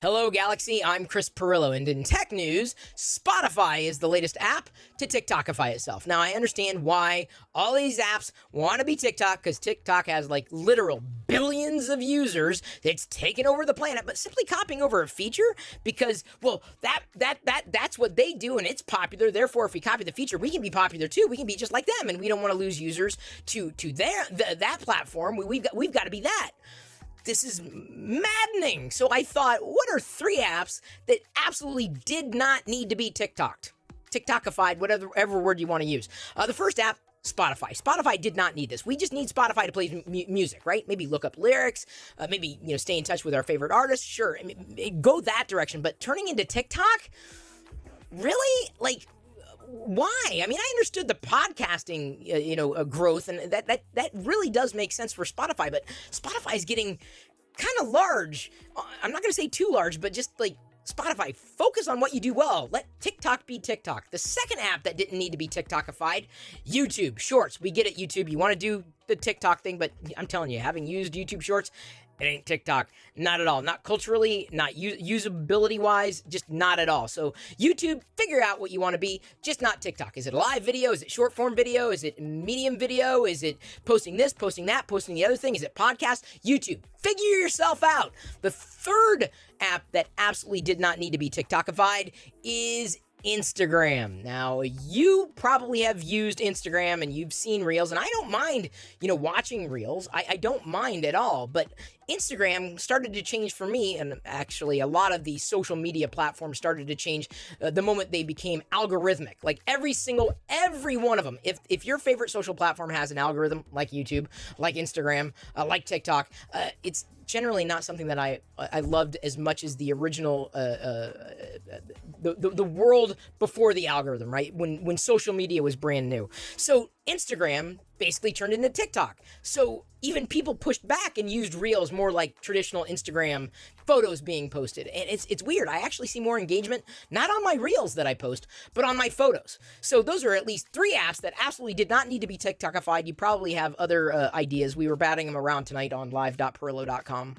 Hello, Galaxy. I'm Chris Pirillo, and in tech news, Spotify is the latest app to TikTokify itself. Now, I understand why all these apps want to be TikTok, because TikTok has like literal billions of users. It's taken over the planet, but simply copying over a feature because, well, that's what they do, and it's popular. Therefore, if we copy the feature, we can be popular too. We can be just like them, and we don't want to lose users to that platform. We've got to be that. This is maddening. So I thought, what are 3 apps that absolutely did not need to be TikTokified, whatever word you want to use. The first app, Spotify. Spotify did not need this. We just need Spotify to play music, right? Maybe look up lyrics, maybe stay in touch with our favorite artists. Sure, go that direction. But turning into TikTok, really? Like, why? I mean, I understood the podcasting, growth, and that really does make sense for Spotify. But Spotify is getting kind of large. I'm not going to say too large, but just like Spotify, focus on what you do well. Let TikTok be TikTok. The second app that didn't need to be TikTokified, YouTube Shorts. We get it, YouTube. You want to do the TikTok thing, but I'm telling you, having used YouTube Shorts, it ain't TikTok. Not at all. Not culturally, not usability-wise, just not at all. So YouTube, figure out what you want to be, just not TikTok. Is it a live video? Is it short-form video? Is it medium video? Is it posting this, posting that, posting the other thing? Is it podcast? YouTube. Figure yourself out. The third app that absolutely did not need to be TikTokified is Instagram. Now, you probably have used Instagram and you've seen Reels, and I don't mind, watching Reels. I don't mind at all, but Instagram started to change for me, and actually a lot of the social media platforms started to change the moment they became algorithmic. Like every one of them. If your favorite social platform has an algorithm, like YouTube, like Instagram, like TikTok, it's generally not something that I loved as much as the original the world before the algorithm, right? When social media was brand new. So Instagram basically turned into TikTok. So even people pushed back and used Reels more like traditional Instagram photos being posted. And it's weird. I actually see more engagement, not on my Reels that I post, but on my photos. So those are at least 3 apps that absolutely did not need to be TikTokified. You probably have other ideas. We were batting them around tonight on live.pirillo.com.